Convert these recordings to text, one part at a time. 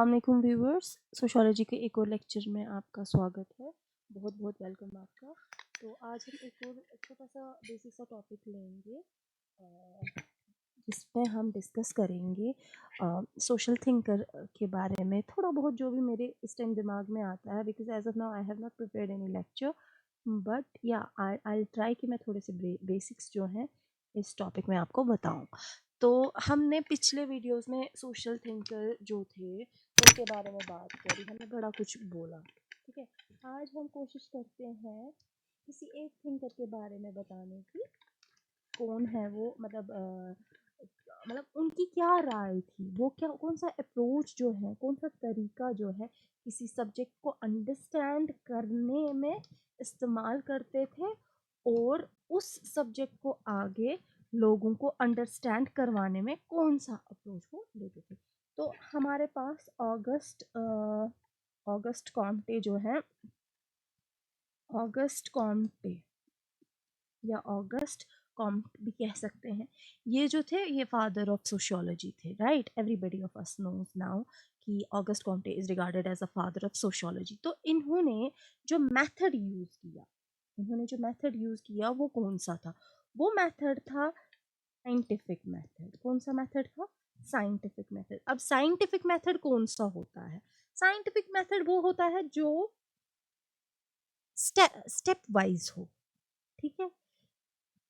अस्सलामुअलैकुम viewers, sociology के एक और लेक्चर में आपका स्वागत है। बहुत बहुत वेलकम आपका। तो आज हम एक और छोटा सा बेसिक सा टॉपिक लेंगे जिसमें हम डिस्कस करेंगे सोशल थिंकर के बारे में। थोड़ा बहुत जो भी मेरे इस टाइम दिमाग में आता है, because as of now I have not prepared any lecture, but yeah I try कि मैं थोड़े से बेसिक्स जो हैं इस टॉपिक में आपको बताऊं। तो हमने पिछले वीडियोस में सोशल थिंकर जो थे उनके बारे में बात करी, हमने बड़ा कुछ बोला। ठीक है, आज हम कोशिश करते हैं किसी एक थिंकर के बारे में बताने की। कौन है वो, मतलब उनकी क्या राय थी, वो क्या कौन सा अप्रोच जो है, कौन सा तरीका जो है किसी सब्जेक्ट को अंडरस्टैंड करने में इस्तेमाल करते थे और उस सब्जेक्ट को आगे लोगों को अंडरस्टैंड करवाने में कौन सा अप्रोच वो लेते थे। तो हमारे पास ऑगस्ट कॉम्टे जो है, ऑगस्ट कॉम्टे या ऑगस्ट कॉम्ट भी कह सकते हैं, ये जो थे ये फादर ऑफ सोशियोलॉजी थे, right. Everybody of us knows now कि Auguste Comte is regarded as a father of sociology. तो इन्होंने जो मेथड यूज किया, वो कौन सा था? वो मेथड था साइंटिफिक मेथड। कौन सा मेथड था? Scientific method. अब साइंटिफिक मेथड कौन सा होता है? साइंटिफिक मेथड वो होता है जो स्टेप वाइज हो। ठीक है,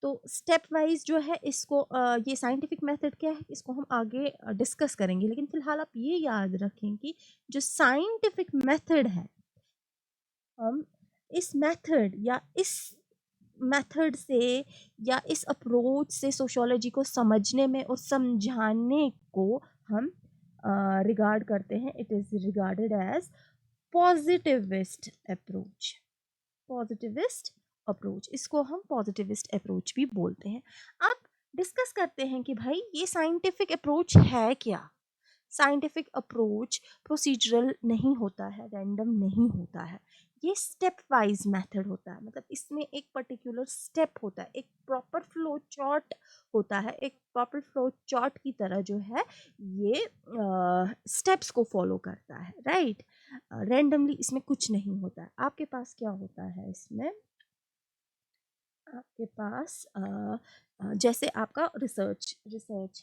तो स्टेप वाइज जो है इसको ये साइंटिफिक मेथड क्या है इसको हम आगे डिस्कस करेंगे, लेकिन फिलहाल आप ये याद रखें कि जो साइंटिफिक मेथड है, हम इस मेथड या इस मेथड से या इस अप्रोच से सोशियोलॉजी को समझने में और समझाने को हम रिगार्ड करते हैं। It is regarded as positivist approach. Positivist approach, इसको हम पॉजिटिविस्ट अप्रोच भी बोलते हैं। अब डिस्कस करते हैं कि भाई ये साइंटिफिक अप्रोच है क्या। साइंटिफिक अप्रोच प्रोसीजरल नहीं होता है, रैंडम नहीं होता है, ये स्टेप वाइज मेथड होता है। मतलब इसमें एक पर्टिकुलर स्टेप होता है, एक प्रॉपर फ्लो चार्ट होता है। एक प्रॉपर फ्लो चार्ट की तरह जो है ये स्टेप्स को फॉलो करता है, राइट। रैंडमली इसमें कुछ नहीं होता है। आपके पास क्या होता है इसमें? आपके पास जैसे आपका रिसर्च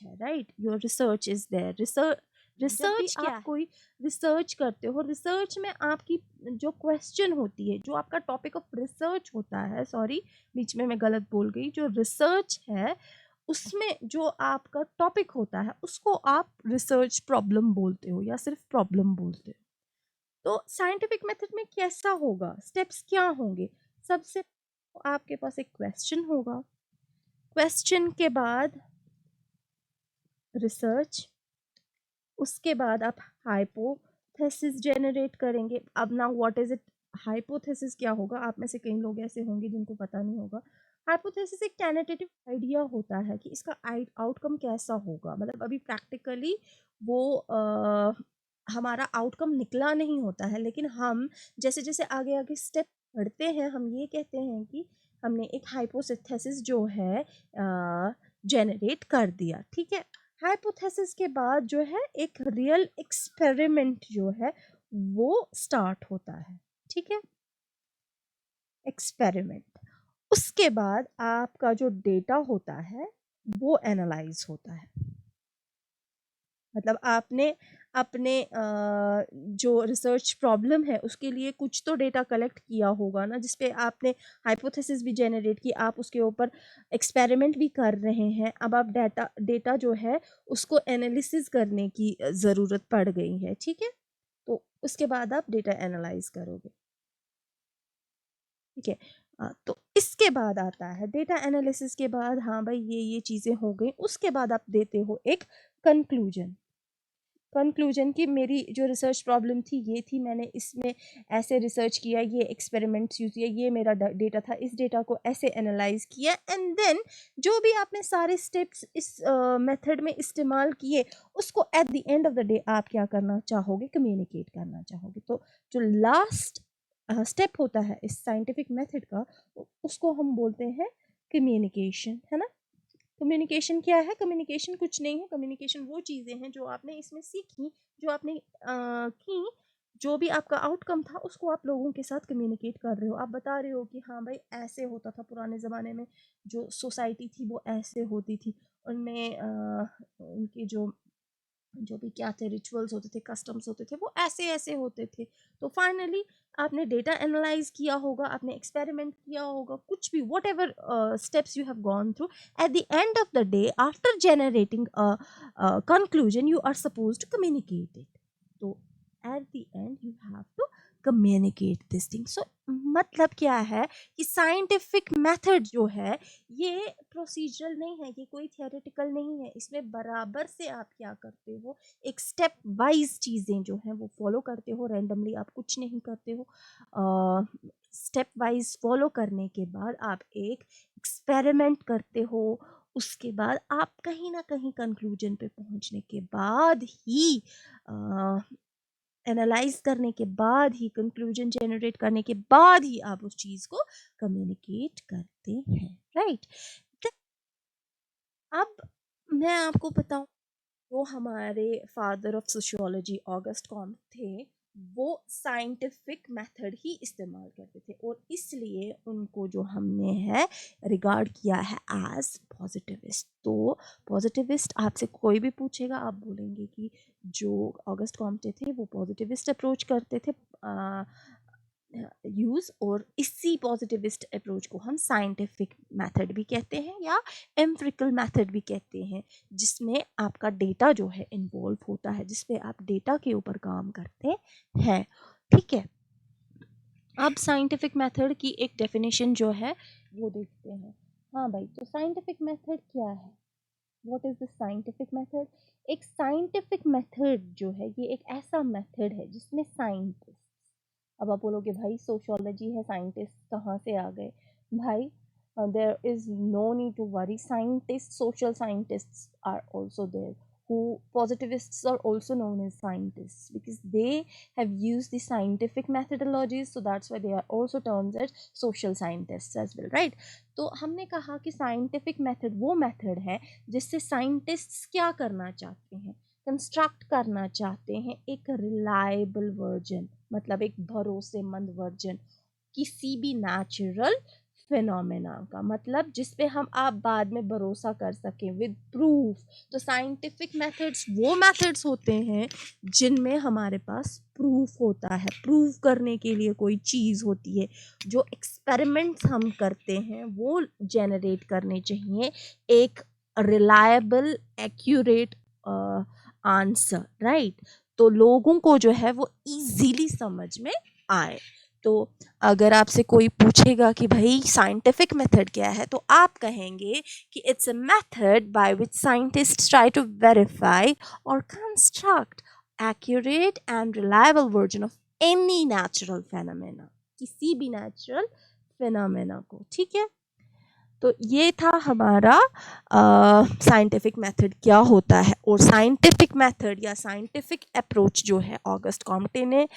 है, right. Your research is there. जब भी रिसर्च क्या आप है? कोई रिसर्च करते हो, रिसर्च में आपकी जो क्वेश्चन होती है, जो आपका टॉपिक ऑफ रिसर्च होता है, सॉरी बीच में मैं गलत बोल गई, जो रिसर्च है उसमें जो आपका टॉपिक होता है उसको आप रिसर्च प्रॉब्लम बोलते हो या सिर्फ प्रॉब्लम बोलते हो। तो साइंटिफिक मेथड में कैसा होगा, स्टेप्स क्या होंगे? सबसे आपके पास एक क्वेश्चन होगा, क्वेश्चन के बाद रिसर्च, उसके बाद आप हाइपोथेसिस जनरेट करेंगे। अब ना व्हाट इज इट, हाइपोथेसिस क्या होगा? आप में से कई लोग ऐसे होंगे जिनको पता नहीं होगा। हाइपोथेसिस एक टेंटेटिव आइडिया होता है कि इसका आउटकम कैसा होगा। मतलब अभी प्रैक्टिकली वो हमारा आउटकम निकला नहीं होता है, लेकिन हम जैसे जैसे आगे आगे स्टेप बढ़ते हैं हम ये कहते हैं कि हमने एक हाइपोथेसिस जो है जनरेट कर दिया। ठीक है, हाइपोथेसिस के बाद जो है एक रियल एक्सपेरिमेंट जो है वो स्टार्ट होता है। ठीक है, एक्सपेरिमेंट। उसके बाद आपका जो डेटा होता है वो एनालाइज होता है। मतलब आपने अपने जो रिसर्च प्रॉब्लम है उसके लिए कुछ तो डेटा कलेक्ट किया होगा ना, जिसपे आपने हाइपोथेसिस भी जनरेट की, आप उसके ऊपर एक्सपेरिमेंट भी कर रहे हैं। अब आप डेटा जो है उसको एनालिसिस करने की ज़रूरत पड़ गई है। ठीक है, तो उसके बाद आप डेटा एनालाइज करोगे। ठीक है, तो इसके बाद आता है डेटा एनालिसिस के बाद, हाँ भाई ये चीज़ें हो गई। उसके बाद आप देते हो एक कंक्लूजन। कंक्लूजन की मेरी जो रिसर्च प्रॉब्लम थी ये थी, मैंने इसमें ऐसे रिसर्च किया, ये एक्सपेरिमेंट्स यूज़ किया, ये मेरा डेटा था, इस डेटा को ऐसे एनालाइज किया, एंड देन जो भी आपने सारे स्टेप्स इस मेथड में इस्तेमाल किए उसको at the end of the day आप क्या करना चाहोगे? कम्युनिकेट करना चाहोगे। तो जो लास्ट स्टेप होता है इस साइंटिफिक मेथड का उसको हम बोलते हैं कम्युनिकेशन, है ना। कम्युनिकेशन क्या है? कम्युनिकेशन कुछ नहीं है, कम्युनिकेशन वो चीज़ें हैं जो आपने इसमें सीखी, जो आपने की, जो भी आपका आउटकम था उसको आप लोगों के साथ कम्युनिकेट कर रहे हो। आप बता रहे हो कि हाँ भाई ऐसे होता था पुराने ज़माने में, जो सोसाइटी थी वो ऐसे होती थी। उनमें उनके जो जो भी क्या थे रिचुअल्स होते थे, कस्टम्स होते थे, वो ऐसे-ऐसे होते थे। तो फाइनली आपने डेटा एनालाइज़ किया होगा, आपने एक्सपेरिमेंट किया होगा, कुछ भी whatever steps you have gone through, at the end of the day after generating conclusion you are supposed to communicate it. तो at the end you have to communicate this thing. So मतलब क्या है कि scientific method जो है ये procedural नहीं है, ये कोई थियोरेटिकल नहीं है। इसमें बराबर से आप क्या करते हो, एक स्टेप वाइज चीज़ें जो हैं वो फॉलो करते हो, रैंडमली आप कुछ नहीं करते हो। स्टेप वाइज फॉलो करने के बाद आप एक एक्सपेरिमेंट करते हो, उसके बाद आप कहीं ना कहीं कंक्लूजन पे पहुंचने के बाद ही, एनालाइज करने के बाद ही, कंक्लूजन जनरेट करने के बाद ही आप उस चीज़ को कम्युनिकेट करते हैं, राइट। अब मैं आपको बताऊं, जो हमारे father of sociology August Comte थे, वो साइंटिफिक मेथड ही इस्तेमाल करते थे, और इसलिए उनको जो हमने है रिगार्ड किया है एज पॉजिटिविस्ट। तो पॉजिटिविस्ट आपसे कोई भी पूछेगा, आप बोलेंगे कि जो ऑगस्ट कॉम्टे थे वो पॉजिटिविस्ट अप्रोच करते थे यूज़, और इसी पॉजिटिविस्ट अप्रोच को हम साइंटिफिक मेथड भी कहते हैं या एम्पिरिकल मेथड भी कहते हैं, जिसमें आपका डेटा जो है इन्वॉल्व होता है, जिसपे आप डेटा के ऊपर काम करते हैं, ठीक है। अब साइंटिफिक मेथड की एक डेफिनेशन जो है वो देखते हैं। हाँ भाई, तो साइंटिफिक मेथड क्या है? What is the scientific method? एक साइंटिफिक मेथड जो है ये एक ऐसा मेथड है जिसमें साइंटिस्ट, अब आप बोलोगे भाई सोशियोलॉजी है, साइंटिस्ट कहाँ से आ गए? भाई, there is no need to worry, scientist, social scientists are also there, who positivists are also known as scientists because they have used the scientific methodologies, so that's why they are also termed as social scientists as well, right? तो हमने कहा कि scientific method वो method है जिससे scientists क्या करना चाहते हैं, कंस्ट्रक्ट करना चाहते हैं एक रिलायबल वर्जन, मतलब एक भरोसेमंद वर्जन किसी भी नेचुरल फिनोमेना का, मतलब जिस पे हम आप बाद में भरोसा कर सकें विद प्रूफ। तो साइंटिफिक मेथड्स वो मेथड्स होते हैं जिनमें हमारे पास प्रूफ होता है, प्रूव करने के लिए कोई चीज़ होती है। जो एक्सपेरिमेंट्स हम करते हैं वो जनरेट करने चाहिए एक रिलायबल एक्यूरेट आंसर, राइट। तो लोगों को जो है वो इजीली समझ में आए। तो अगर आपसे कोई पूछेगा कि भाई साइंटिफिक मेथड क्या है, तो आप कहेंगे कि it's a method by which scientists try to verify और construct accurate and reliable version of any natural phenomena, किसी भी नेचुरल फेनोमेना को, ठीक है। तो ये था हमारा साइंटिफिक मेथड क्या होता है, और साइंटिफिक मेथड या साइंटिफिक अप्रोच जो है ऑगस्ट कॉम्टे ने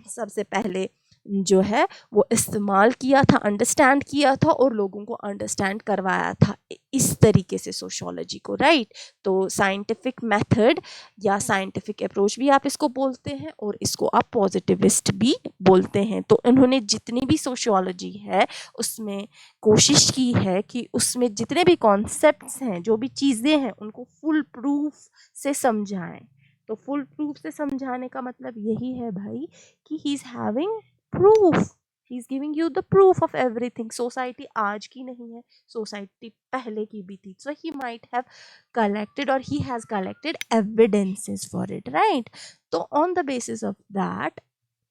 सबसे पहले जो है वो इस्तेमाल किया था, अंडरस्टैंड किया था और लोगों को अंडरस्टैंड करवाया था इस तरीके से सोशियोलॉजी को, राइट। तो साइंटिफिक मेथड या साइंटिफिक अप्रोच भी आप इसको बोलते हैं और इसको आप पॉजिटिविस्ट भी बोलते हैं। तो इन्होंने जितनी भी सोशियोलॉजी है उसमें कोशिश की है कि उसमें जितने भी कॉन्सेप्ट्स हैं, जो भी चीज़ें हैं, उनको फुल प्रूफ से समझाएं। तो फुल प्रूफ से समझाने का मतलब यही है भाई कि he is having proof, he is giving you the proof of everything. Society आज की नहीं है, सोसाइटी पहले की भी थी, so he might have collected और he has collected evidences for it, right. तो on the basis of that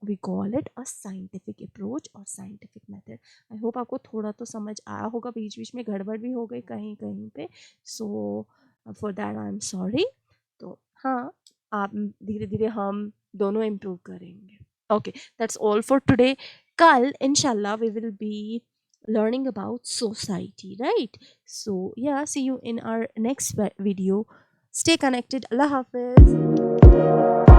we call it a scientific approach और scientific method. I hope आपको थोड़ा तो समझ आया होगा, बीच बीच में गड़बड़ भी हो गई कहीं कहीं पे, so for that I am sorry. तो हाँ, आप धीरे धीरे हम दोनों इम्प्रूव करेंगे। Okay, that's all for today. कल इंशाल्लाह we will be learning about society, right? So yeah, see you in our next video. Stay connected. Allah Hafiz.